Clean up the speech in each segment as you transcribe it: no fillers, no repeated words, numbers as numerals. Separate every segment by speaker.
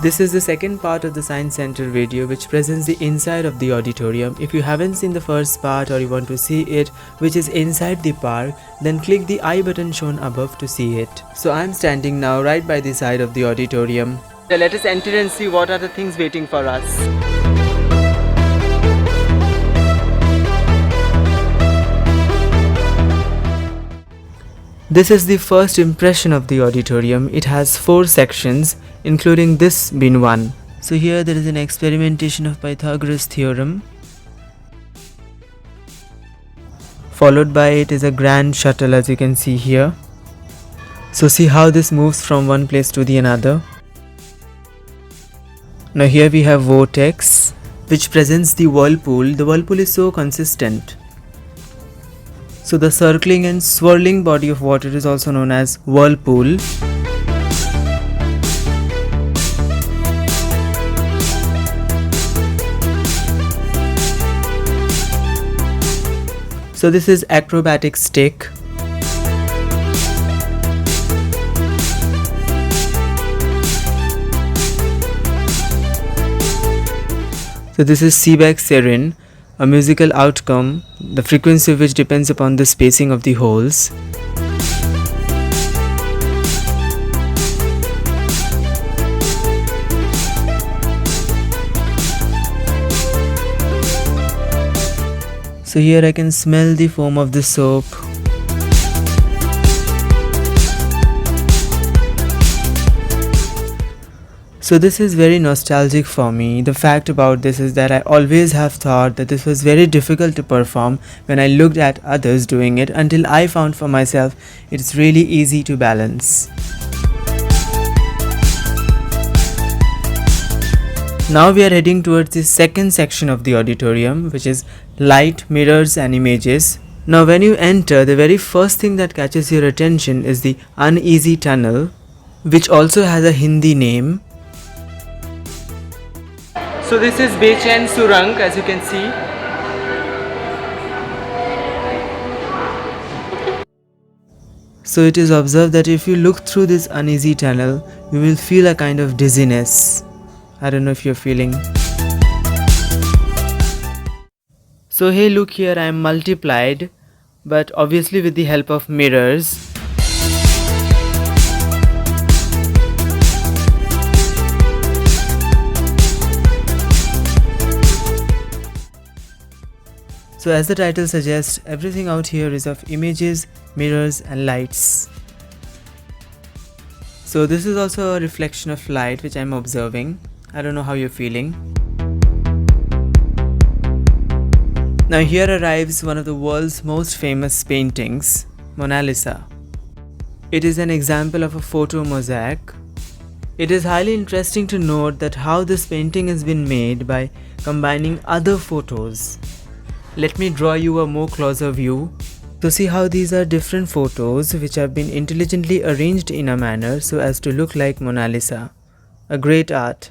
Speaker 1: This is the second part of the Science Center video which presents the inside of the auditorium. If you haven't seen the first part or you want to see it, which is inside the park, then click the I button shown above to see it. So I'm standing now right by the side of the auditorium. Let us enter and see what are the things waiting for us. This is the first impression of the auditorium. It has 4 sections, including this being one. So here there is an experimentation of Pythagoras theorem. Followed by it is a grand shuttle, as you can see here. So see how this moves from one place to the another. Now here we have vortex, which presents the whirlpool. The whirlpool is so consistent. So the circling and swirling body of water is also known as whirlpool. So this is acrobatic stick. So this is Seebeck siren, a musical outcome, the frequency of which depends upon the spacing of the holes. So here I can smell the foam of the soap. So this is very nostalgic for me. The fact about this is that I always have thought that this was very difficult to perform when I looked at others doing it, until I found for myself it's really easy to balance. Now we are heading towards the second section of the auditorium, which is light, mirrors and images. Now when you enter, the very first thing that catches your attention is the uneasy tunnel, which also has a Hindi name. So this is Bechain Surang, as you can see. So it is observed that if you look through this uneasy tunnel, you will feel a kind of dizziness. I don't know if you're feeling. So hey, look here, I am multiplied, but obviously with the help of mirrors. So as the title suggests, everything out here is of images, mirrors and lights. So this is also a reflection of light which I'm observing. I don't know how you're feeling. Now here arrives one of the world's most famous paintings, Mona Lisa. It is an example of a photo mosaic. It is highly interesting to note that how this painting has been made by combining other photos. Let me draw you a more closer view. So see how these are different photos which have been intelligently arranged in a manner so as to look like Mona Lisa. A great art.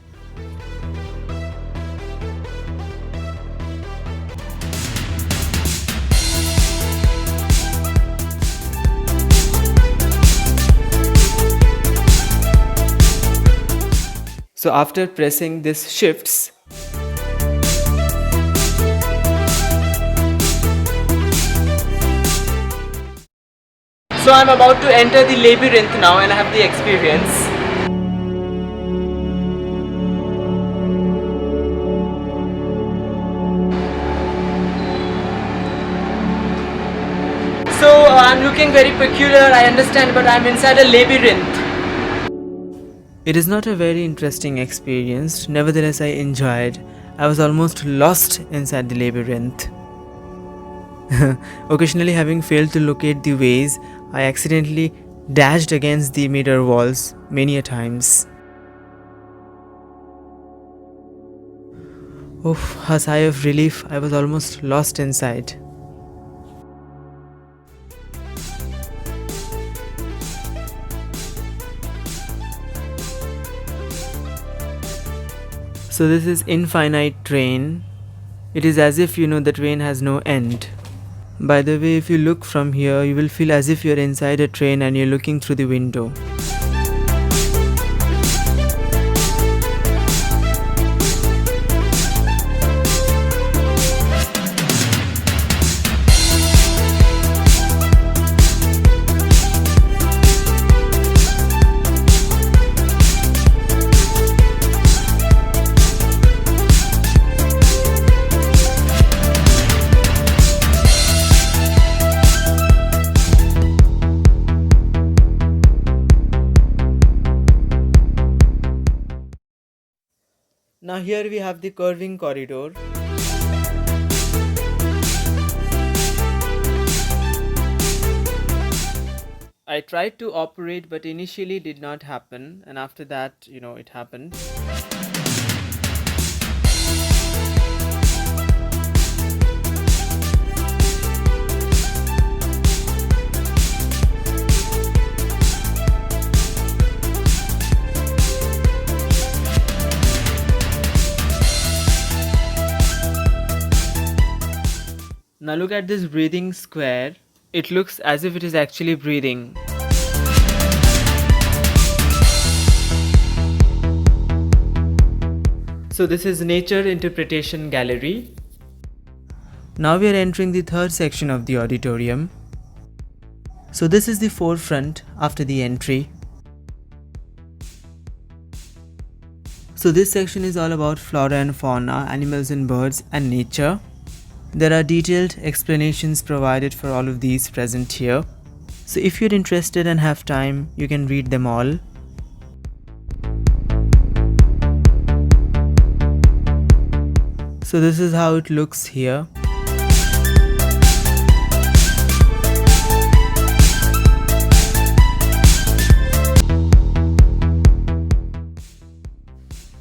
Speaker 1: So after pressing this shifts, so I'm about to enter the labyrinth now and I have the experience. So I'm looking very peculiar, I understand, but I'm inside a labyrinth. It is not a very interesting experience, nevertheless I enjoyed. I was almost lost inside the labyrinth. Occasionally, having failed to locate the ways, I accidentally dashed against the mirror walls many a times. Oof, a sigh of relief, I was almost lost inside. So this is infinite train. It is as if the train has no end. By the way, if you look from here, you will feel as if you're inside a train and you're looking through the window. Now here we have the curving corridor. I tried to operate but initially did not happen, and after that, it happened. Now look at this breathing square. It looks as if it is actually breathing. So this is Nature Interpretation Gallery. Now we are entering the third section of the auditorium. So this is the forefront after the entry. So this section is all about flora and fauna, animals and birds, and nature. There are detailed explanations provided for all of these present here. So if you're interested and have time, you can read them all. So this is how it looks here.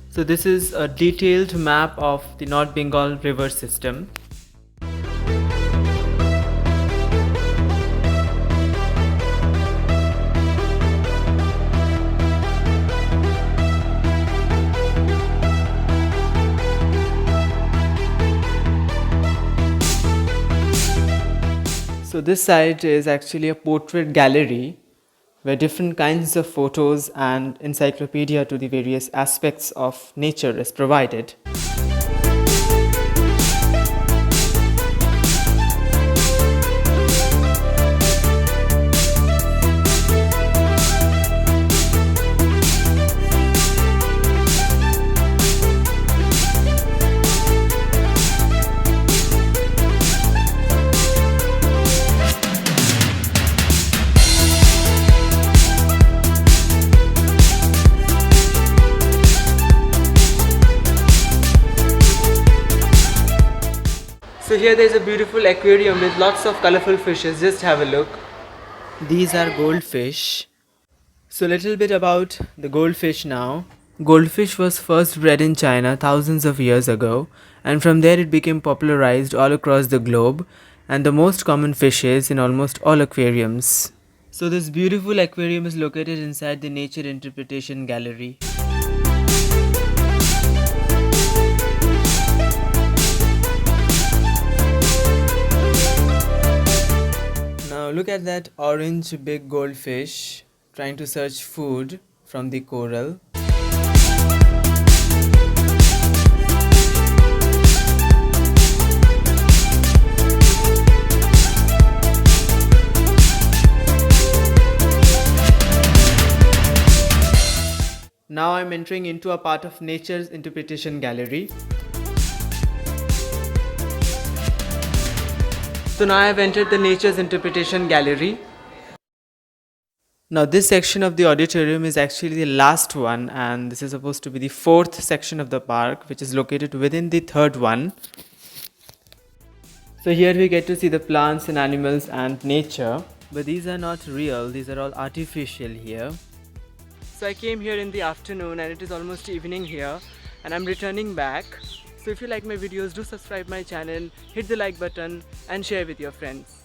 Speaker 1: So this is a detailed map of the North Bengal river system. So this site is actually a portrait gallery where different kinds of photos and encyclopedia to the various aspects of nature is provided. So here there is a beautiful aquarium with lots of colorful fishes. Just have a look. These are goldfish. So a little bit about the goldfish now. Goldfish was first bred in China thousands of years ago, and from there it became popularized all across the globe, and the most common fish is in almost all aquariums. So this beautiful aquarium is located inside the Nature Interpretation Gallery. Now look at that orange big goldfish trying to search food from the coral. Now I'm entering into a part of Nature's Interpretation Gallery. So now I have entered the Nature's Interpretation Gallery. Now this section of the auditorium is actually the last one, and this is supposed to be the fourth section of the park, which is located within the third one. So here we get to see the plants and animals and nature, but these are not real, these are all artificial here. So I came here in the afternoon and it is almost evening here, and I'm returning back. So if you like my videos, do subscribe my channel, hit the like button and share with your friends.